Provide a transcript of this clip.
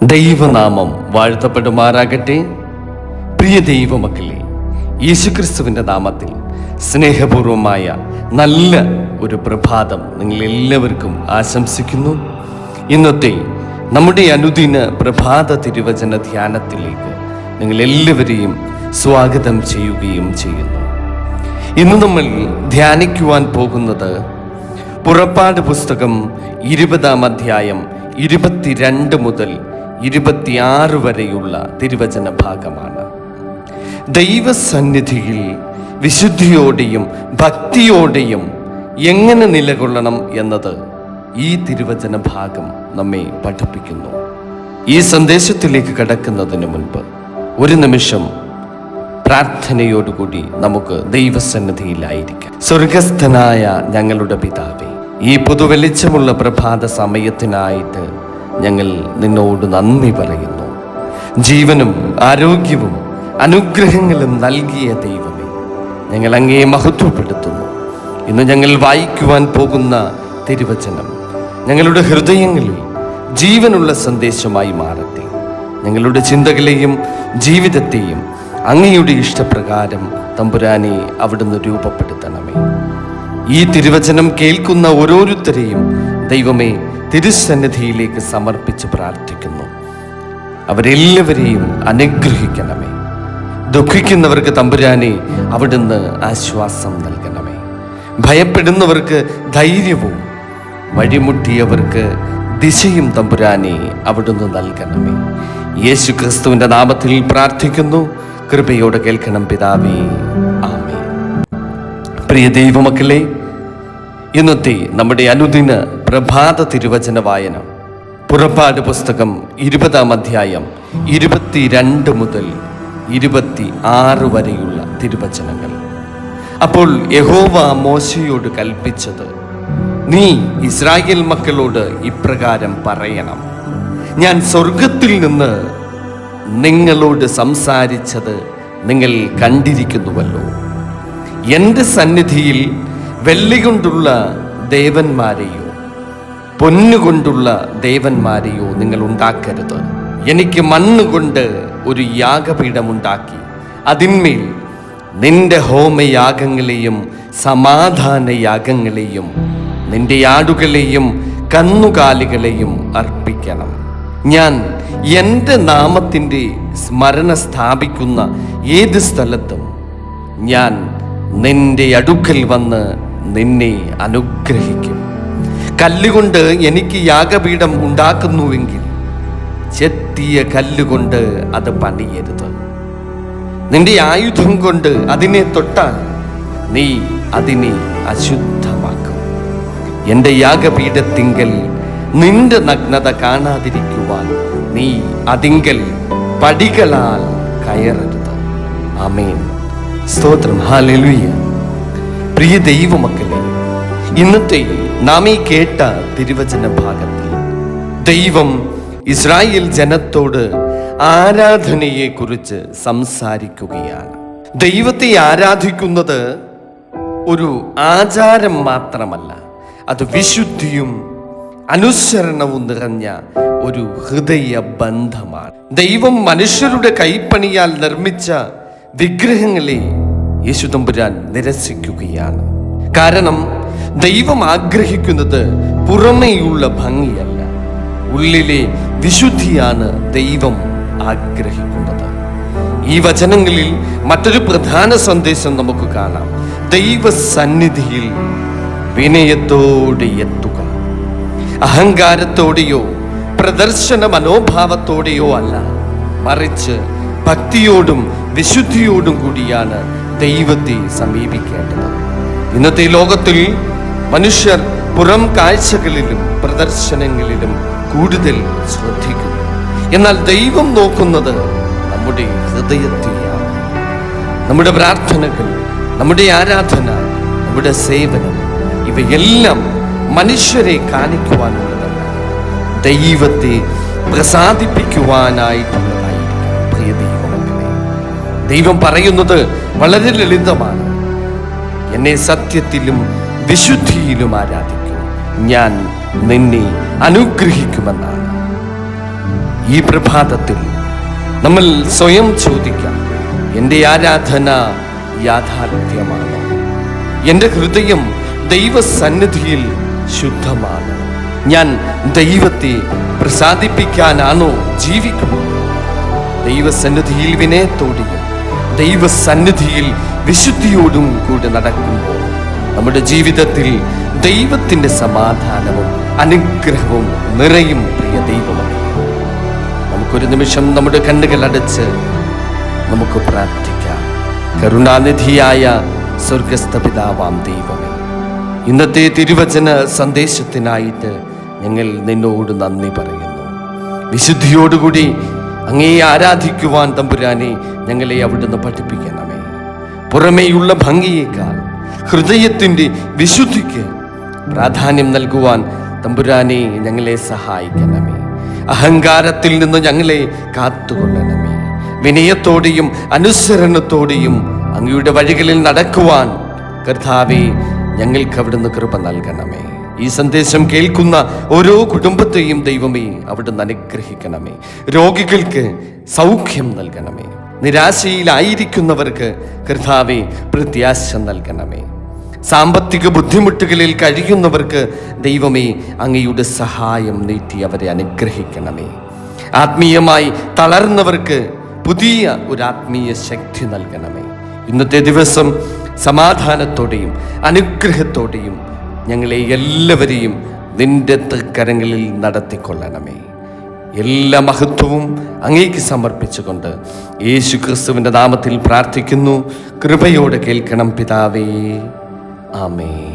ദൈവനാമം വാഴ്ത്തപ്പെടുമാറാകട്ടെ. പ്രിയ ദൈവമക്കളെ, യേശുക്രിസ്തുവിൻ്റെ നാമത്തിൽ സ്നേഹപൂർവമായ നല്ല ഒരു പ്രഭാതം നിങ്ങളെല്ലാവർക്കും ആശംസിക്കുന്നു. ഇന്നത്തെ നമ്മുടെ അനുദിന പ്രഭാത തിരുവചന ധ്യാനത്തിലേക്ക് നിങ്ങളെല്ലാവരെയും സ്വാഗതം ചെയ്യുകയും ചെയ്യുന്നു. ഇന്ന് നമ്മൾ ധ്യാനിക്കുവാൻ പോകുന്നത് പുറപ്പാട് പുസ്തകം 20-ാം അധ്യായം 22 മുതൽ 26 വരെയുള്ള തിരുവചന ഭാഗമാണ്. ദൈവസന്നിധിയിൽ വിശുദ്ധിയോടെയും ഭക്തിയോടെയും എങ്ങനെ നിലകൊള്ളണം എന്നത് ഈ തിരുവചന ഭാഗം നമ്മെ പഠിപ്പിക്കുന്നു. ഈ സന്ദേശത്തിലേക്ക് കടക്കുന്നതിന് മുൻപ് ഒരു നിമിഷം പ്രാർത്ഥനയോടുകൂടി നമുക്ക് ദൈവസന്നിധിയിലായിരിക്കാം. സ്വർഗസ്ഥനായ ഞങ്ങളുടെ പിതാവേ, ഈ പുതുവെളിച്ചമുള്ള പ്രഭാത സമയത്തിനായിട്ട് ഞങ്ങൾ നിന്നോട് നന്ദി പറയുന്നു. ജീവനും ആരോഗ്യവും അനുഗ്രഹങ്ങളും നൽകിയ ദൈവമേ, ഞങ്ങൾ അങ്ങയെ മഹത്വപ്പെടുത്തുന്നു. ഇന്ന് ഞങ്ങൾ വായിക്കുവാൻ പോകുന്ന തിരുവചനം ഞങ്ങളുടെ ഹൃദയങ്ങളിൽ ജീവനുള്ള സന്ദേശമായി മാറട്ടെ. ഞങ്ങളുടെ ചിന്തകളെയും ജീവിതത്തെയും അങ്ങയുടെ ഇഷ്ടപ്രകാരം തമ്പുരാനെ അവിടുന്ന് രൂപപ്പെടുത്തണമേ. ഈ തിരുവചനം കേൾക്കുന്ന ഓരോരുത്തരെയും ദൈവമേ തിരുസന്നിധിയിലേക്ക് സമർപ്പിച്ച് പ്രാർത്ഥിക്കുന്നു. അവരെല്ലാവരെയും അനുഗ്രഹിക്കണമേ. ദുഃഖിക്കുന്നവർക്ക് തമ്പുരാനെ അവിടുന്ന് ആശ്വാസം നൽകണമേ. ഭയപ്പെടുന്നവർക്ക് ധൈര്യവും വഴിമുട്ടിയവർക്ക് ദിശയും തമ്പുരാനെ അവിടുന്ന് നൽകണമേ. യേശു ക്രിസ്തുവിൻ്റെ നാമത്തിൽ പ്രാർത്ഥിക്കുന്നു. കൃപയോടെ കേൾക്കണം പിതാവേ, ആമേൻ. പ്രിയ ദൈവമക്കളെ, ഇന്നത്തെ നമ്മുടെ അനുദിന പ്രഭാത തിരുവചന വായന പുറപ്പാട് പുസ്തകം 20-ാം അധ്യായം 22 മുതൽ 26 വരെയുള്ള തിരുവചനങ്ങൾ. അപ്പോൾ യഹോവ മോശയോട് കൽപ്പിച്ചത്, നീ ഇസ്രായേൽ മക്കളോട് ഇപ്രകാരം പറയണം, ഞാൻ സ്വർഗത്തിൽ നിന്ന് നിങ്ങളോട് സംസാരിച്ചത് നിങ്ങൾ കണ്ടിരിക്കുന്നുവല്ലോ. എൻ്റെ സന്നിധിയിൽ വെള്ളി കൊണ്ടുള്ള ദേവന്മാരെയോ പൊന്നുകൊണ്ടുള്ള ദേവന്മാരെയോ നിങ്ങൾ ഉണ്ടാക്കരുത്. എനിക്ക് മണ്ണുകൊണ്ട് ഒരു യാഗപീഠമുണ്ടാക്കി അതിന്മേൽ നിന്റെ ഹോമയാഗങ്ങളെയും സമാധാന യാഗങ്ങളെയും നിന്റെ ആടുകളെയും കന്നുകാലികളെയും അർപ്പിക്കണം. ഞാൻ എൻ്റെ നാമത്തിൻ്റെ സ്മരണ സ്ഥാപിക്കുന്ന ഏത് സ്ഥലത്തും ഞാൻ നിന്റെ അടുക്കൽ വന്ന് നിന്നെ അനുഗ്രഹിക്കും. കല്ലുകൊണ്ട് എനിക്ക് യാഗപീഠം ഉണ്ടാക്കുന്നുവെങ്കിൽ ചെത്തിയ കല്ലുകൊണ്ട് അത് പണിയരുത്. നിന്റെ ആയുധം കൊണ്ട് അതിനെ തൊട്ടാൽ നീ അതിനെ അശുദ്ധമാക്കും. എൻ്റെ യാഗപീഠത്തിങ്കൽ നിന്റെ നഗ്നത കാണാതിരിക്കുവാൻ നീ അതിങ്കൽ പടികളാൽ കയറരുത്. ആമേൻ. സ്തോത്രം. ഹല്ലേലൂയ. പ്രിയ ദൈവമക്കളെ, ഇന്നത്തെ നാം ഈ കേട്ട തിരുവചന ഭാഗത്തിൽ ദൈവം ഇസ്രായേൽ ജനത്തോട് ആരാധനയെക്കുറിച്ച് സംസാരിക്കുകയാണ്. ദൈവത്തെ ആരാധിക്കുന്നത് ഒരു ആചാരം മാത്രമല്ല, അത് വിശുദ്ധിയും അനുസരണവും നിറഞ്ഞ ഒരു ഹൃദയ ബന്ധമാണ്. ദൈവം മനുഷ്യരുടെ കൈപ്പണിയാൽ നിർമ്മിച്ച വിഗ്രഹങ്ങളെ യേശുതമ്പുരാൻ നിരസിക്കുകയാണ്. കാരണം ദൈവം ആഗ്രഹിക്കുന്നത് പുറമേയുള്ള ഭംഗിയല്ല, ഉള്ളിലെ വിശുദ്ധിയാണ് ദൈവം ആഗ്രഹിക്കുന്നത്. ഈ വചനങ്ങളിൽ മറ്റൊരു പ്രധാന സന്ദേശം നമുക്ക് കാണാം. ദൈവസന്നിധിയിൽ വിനയത്തോടെ എത്തുക. അഹങ്കാരത്തോടെയോ പ്രദർശന മനോഭാവത്തോടെയോ അല്ല, മറിച്ച് ഭക്തിയോടും വിശുദ്ധിയോടും കൂടിയാണ് ദൈവത്തെ സമീപിക്കേണ്ടത്. ഇന്നത്തെ ലോകത്തിൽ മനുഷ്യർ പുറം കാഴ്ചകളിലും പ്രദർശനങ്ങളിലും കൂടുതൽ ശ്രദ്ധിക്കുന്നു. എന്നാൽ ദൈവം നോക്കുന്നത് നമ്മുടെ ഹൃദയത്തെയാണ്. നമ്മുടെ പ്രാർത്ഥനകൾ, നമ്മുടെ ആരാധന, നമ്മുടെ സേവനം, ഇവയെല്ലാം മനുഷ്യരെ കാണിക്കുവാനുള്ളതല്ല, ദൈവത്തെ പ്രസാദിപ്പിക്കുവാനായിട്ടുള്ളതായിരിക്കും. പ്രിയ ദൈവമക്കളെ, ദൈവം പറയുന്നത് വളരെ ലളിതമാണ്. എന്നെ സത്യത്തിലും വിശുദ്ധിയിലും ആരാധിക്കും, ഞാൻ നിന്നെ അനുഗ്രഹിക്കുമെന്നാണ്. ഈ പ്രഭാതത്തിൽ നമ്മൾ സ്വയം ചോദിക്കാം, എൻ്റെ ആരാധന യാഥാർത്ഥ്യമാണ്? എൻ്റെ ഹൃദയം ദൈവസന്നിധിയിൽ ശുദ്ധമാണ്? ഞാൻ ദൈവത്തെ പ്രസാദിപ്പിക്കാനാണോ ജീവിക്കുന്നത്? ദൈവസന്നിധിയിൽ വിനയത്തോടെയും ദൈവസന്നിധിയിൽ വിശുദ്ധിയോടും കൂടി നടക്കുമ്പോൾ നമ്മുടെ ജീവിതത്തിൽ ദൈവത്തിൻ്റെ സമാധാനവും അനുഗ്രഹവും നിറയും. പ്രിയ ദൈവമേ, നമുക്കൊരു നിമിഷം നമ്മുടെ കണ്ണുകൾ അടച്ച് നമുക്ക് പ്രാർത്ഥിക്കാം. കരുണാനിധിയായ സ്വർഗസ്ഥ പിതാവാം ദൈവമേ, ഇന്നത്തെ തിരുവചന സന്ദേശത്തിനായിട്ട് ഞങ്ങൾ നിന്നോട് നന്ദി പറയുന്നു. വിശുദ്ധിയോടുകൂടി അങ്ങേ ആരാധിക്കുവാൻ തമ്പുരാനെ ഞങ്ങളെ അവിടുന്ന് പഠിപ്പിക്കണമേ. പുറമേയുള്ള ഭംഗിയേക്കാൾ ഹൃദയത്തിൻ്റെ വിശുദ്ധിക്ക് പ്രാധാന്യം നൽകുവാൻ തമ്പുരാനെ ഞങ്ങളെ സഹായിക്കണമേ. അഹങ്കാരത്തിൽ നിന്ന് ഞങ്ങളെ കാത്തുകൊള്ളണമേ. വിനയത്തോടെയും അനുസരണത്തോടെയും അങ്ങയുടെ വഴികളിൽ നടക്കുവാൻ കർത്താവേ ഞങ്ങൾക്ക് അവിടുന്ന് കൃപ നൽകണമേ. ഈ സന്ദേശം കേൾക്കുന്ന ഓരോ കുടുംബത്തെയും ദൈവമേ അവിടുന്ന് അനുഗ്രഹിക്കണമേ. രോഗികൾക്ക് സൗഖ്യം നൽകണമേ. നിരാശയിലായിരിക്കുന്നവർക്ക് കർത്താവേ പ്രത്യാശ നൽകണമേ. സാമ്പത്തിക ബുദ്ധിമുട്ടുകളിൽ കഴിയുന്നവർക്ക് ദൈവമേ അങ്ങയുടെ സഹായം നീട്ടി അവരെ അനുഗ്രഹിക്കണമേ. ആത്മീയമായി തളർന്നവർക്ക് പുതിയ ഒരു ആത്മീയ ശക്തി നൽകണമേ. ഇന്നത്തെ ദിവസം സമാധാനത്തോടെയും അനുഗ്രഹത്തോടെയും ഞങ്ങളെ എല്ലാവരെയും നിന്റെ കരങ്ങളിൽ നടത്തിക്കൊള്ളണമേ. എല്ലാ മഹത്വവും അങ്ങേക്ക് സമർപ്പിച്ചുകൊണ്ട് യേശു ക്രിസ്തുവിൻ്റെ നാമത്തിൽ പ്രാർത്ഥിക്കുന്നു. കൃപയോടെ കേൾക്കണം പിതാവേ. ആമേൻ.